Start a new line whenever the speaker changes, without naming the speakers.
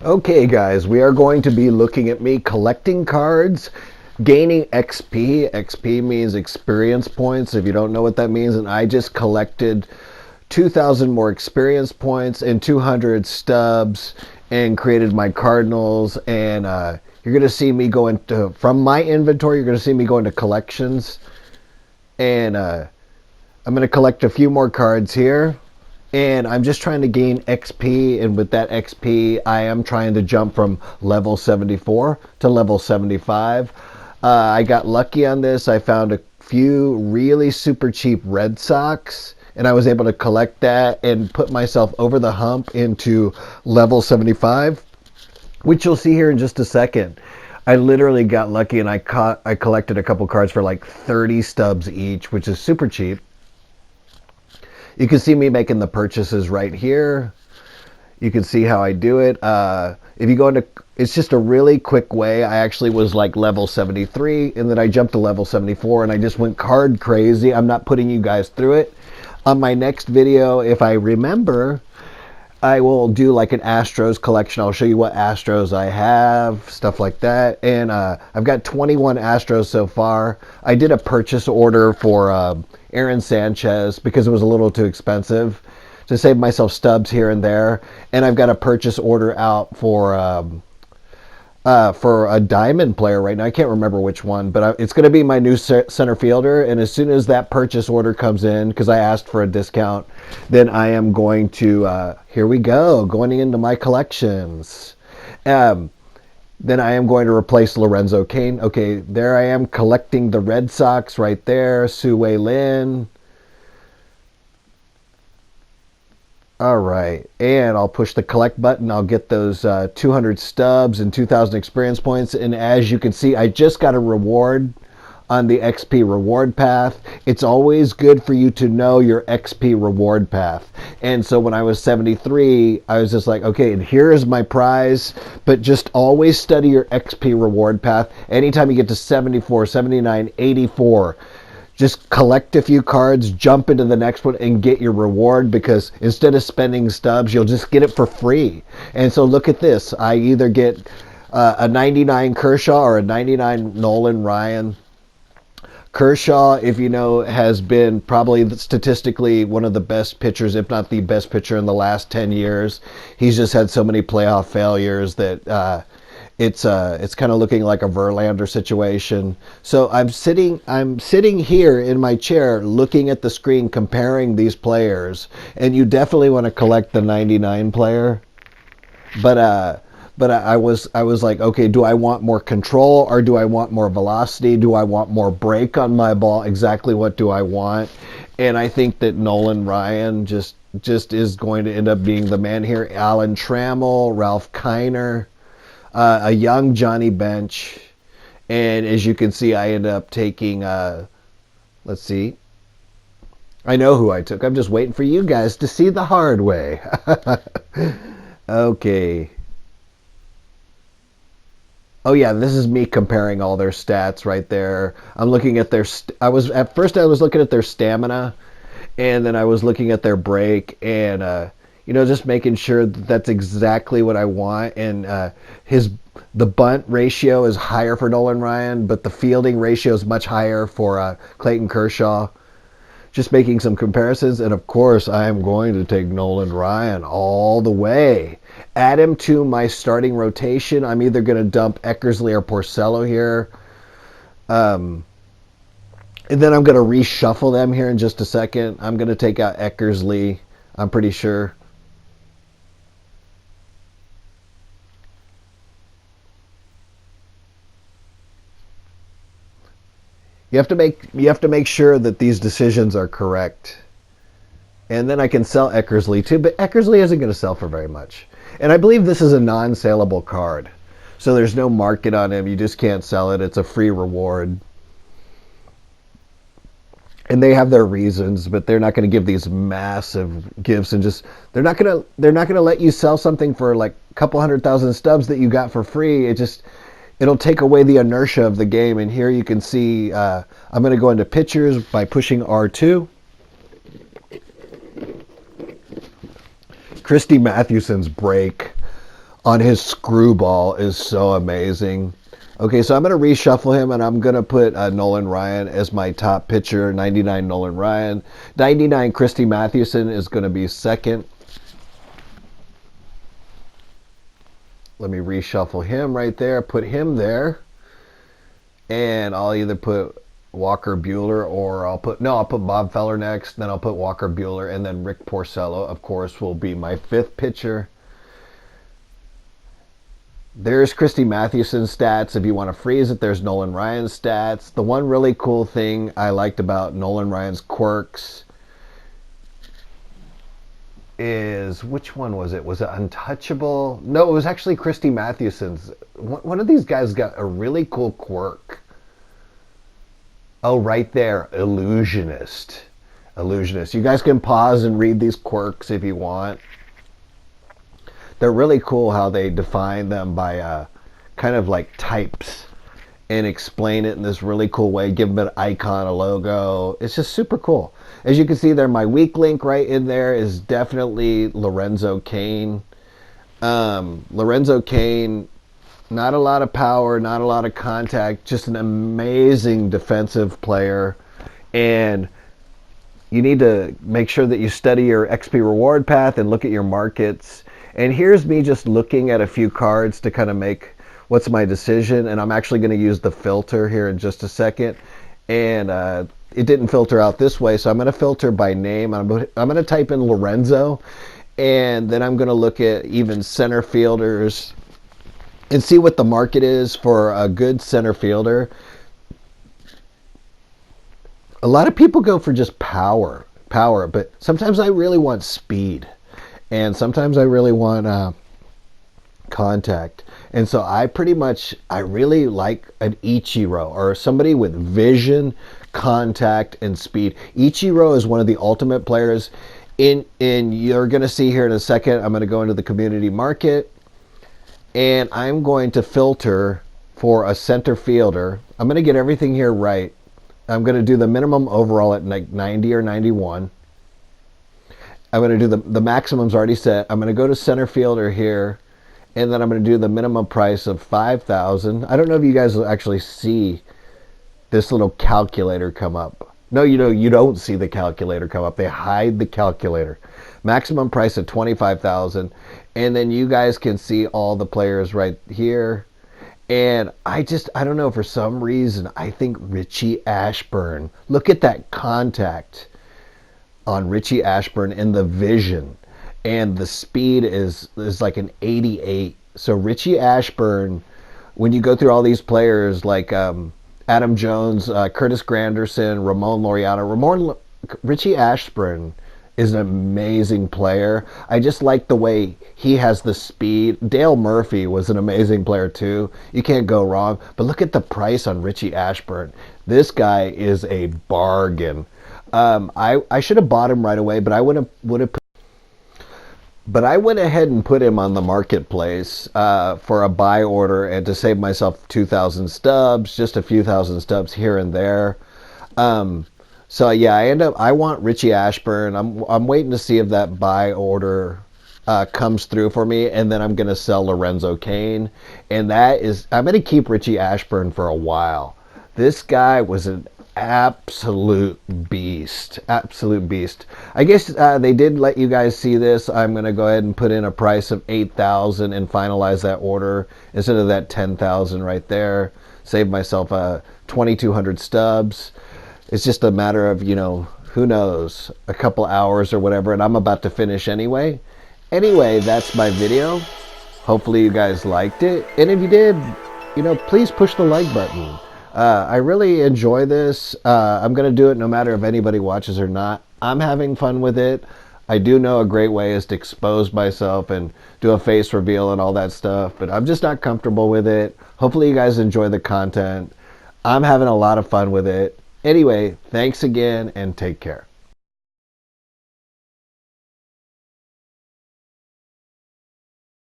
Okay guys, we are going to be looking at me collecting cards, gaining XP. XP means experience points, if you don't know what that means, and I just collected 2,000 more experience points and 200 stubs and created my cardinals, and you're going to see me go into, from my inventory, you're going to see me go into collections, and I'm going to collect a few more cards here. And I'm just trying to gain XP, and with that XP, I am trying to jump from level 74 to level 75. I got lucky on this. I found a few really super cheap Red Sox, and I was able to collect that and put myself over the hump into level 75, which you'll see here in just a second. I literally got lucky, and I collected a couple cards for like 30 stubs each, which is super cheap. You can see me making the purchases right here. You can see how I do it. If you go into, it's just a really quick way. I actually was like level 73, and then I jumped to level 74, and I just went card crazy. I'm not putting you guys through it. On my next video, if I remember, I will do like an Astros collection. I'll show you what Astros I have, stuff like that. And I've got 21 Astros so far. I did a purchase order for Aaron Sanchez because it was a little too expensive to save myself stubs here and there. And I've got a purchase order out for a diamond player right now. I can't remember which one, but it's going to be my new center fielder. And as soon as that purchase order comes in, because I asked for a discount, then I am going to, here we go, going into my collections. Then I am going to replace Lorenzo Cain. Okay, there I am collecting the Red Sox right there, Su-Wei Lin. All right, and I'll push the collect button. I'll get those 200 stubs and 2,000 experience points. And as you can see, I just got a reward on the XP reward path. It's always good for you to know your XP reward path. And so when I was 73, I was just like, okay, and here is my prize, but just always study your XP reward path. Anytime you get to 74, 79, 84, just collect a few cards, jump into the next one, and get your reward, because instead of spending stubs, you'll just get it for free. And so look at this. I either get a 99 Kershaw or a 99 Nolan Ryan. Kershaw, if you know, has been probably statistically one of the best pitchers, if not the best pitcher in the last 10 years. He's just had so many playoff failures that it's kind of looking like a Verlander situation. So I'm sitting here in my chair looking at the screen comparing these players, and you definitely want to collect the 99 player. But I was like, okay, do I want more control or do I want more velocity? Do I want more break on my ball? Exactly what do I want? And I think that Nolan Ryan just is going to end up being the man here. Alan Trammell, Ralph Kiner, a young Johnny Bench. And as you can see, I ended up taking, let's see. I know who I took. I'm just waiting for you guys to see the hard way. Okay. Oh yeah, this is me comparing all their stats right there. I'm looking at their. At first I was looking at their stamina, and then I was looking at their break, and just making sure that's exactly what I want. And the bunt ratio is higher for Nolan Ryan, but the fielding ratio is much higher for Clayton Kershaw. Just making some comparisons, and of course I am going to take Nolan Ryan all the way. Add him to my starting rotation. I'm either going to dump Eckersley or Porcello here. And then I'm going to reshuffle them here in just a second. I'm going to take out Eckersley, I'm pretty sure. You have to make sure that these decisions are correct. And then I can sell Eckersley too, but Eckersley isn't going to sell for very much. And I believe this is a non-saleable card. So there's no market on him. You just can't sell it. It's a free reward. And they have their reasons, but they're not going to give these massive gifts, and just they're not going to let you sell something for like a couple 100,000 stubs that you got for free. It'll take away the inertia of the game. And here you can see I'm going to go into pictures by pushing R2. Christy Mathewson's break on his screwball is so amazing. Okay, so I'm going to reshuffle him, and I'm going to put Nolan Ryan as my top pitcher. 99 Nolan Ryan. 99 Christy Mathewson is going to be second. Let me reshuffle him right there. Put him there. And I'll either put Walker Buehler, or I'll put Bob Feller next. Then I'll put Walker Buehler, and then Rick Porcello, of course, will be my fifth pitcher. There's Christy Mathewson's stats. If you want to freeze it, there's Nolan Ryan's stats. The one really cool thing I liked about Nolan Ryan's quirks is, which one was it? Was it Untouchable? No, it was actually Christy Mathewson's. One of these guys got a really cool quirk. Oh, right there, Illusionist. Illusionist. You guys can pause and read these quirks if you want. They're really cool how they define them by kind of like types and explain it in this really cool way. Give them an icon, a logo. It's just super cool. As you can see there, my weak link right in there is definitely Lorenzo Cain. Lorenzo Cain, not a lot of power, not a lot of contact, just an amazing defensive player. And you need to make sure that you study your XP reward path and look at your markets. And here's me just looking at a few cards to kind of make what's my decision. And I'm actually going to use the filter here in just a second. And it didn't filter out this way, so I'm going to filter by name. I'm going to type in Lorenzo. And then I'm going to look at even center fielders and see what the market is for a good center fielder. A lot of people go for just power, but sometimes I really want speed. And sometimes I really want contact. And so I really like an Ichiro, or somebody with vision, contact, and speed. Ichiro is one of the ultimate players. And you're going to see here in a second, I'm going to go into the community market. And I'm going to filter for a center fielder. I'm going to get everything here right. I'm going to do the minimum overall at like 90 or 91. I'm going to do the maximum's already set. I'm going to go to center fielder here, and then I'm going to do the minimum price of $5,000. I don't know if you guys will actually see this little calculator come up. No, you don't see the calculator come up. They hide the calculator. Maximum price of $25,000, and then you guys can see all the players right here. And I don't know, for some reason, I think Richie Ashburn. Look at that contact on Richie Ashburn, and the vision, and the speed is like an 88. So Richie Ashburn, when you go through all these players like Adam Jones, Curtis Granderson, Ramon Laureano, Richie Ashburn is an amazing player. I just like the way he has the speed. Dale Murphy was an amazing player too. You can't go wrong. But look at the price on Richie Ashburn. This guy is a bargain. I should have bought him right away, but I went ahead and put him on the marketplace for a buy order, and to save myself 2,000 stubs, just a few thousand stubs here and there. So yeah, I want Richie Ashburn. I'm waiting to see if that buy order comes through for me, and then I'm going to sell Lorenzo Cain, and I'm going to keep Richie Ashburn for a while. This guy was an absolute beast. I guess they did let you guys see this. I'm going to go ahead and put in a price of $8,000 and finalize that order instead of that $10,000 right there. Save myself 2,200 stubs. It's just a matter of, who knows, a couple hours or whatever, and I'm about to finish anyway. Anyway, that's my video. Hopefully you guys liked it. And if you did, please push the like button. I really enjoy this. I'm going to do it no matter if anybody watches or not. I'm having fun with it. I do know a great way is to expose myself and do a face reveal and all that stuff, but I'm just not comfortable with it. Hopefully you guys enjoy the content. I'm having a lot of fun with it. Anyway, thanks again and take care.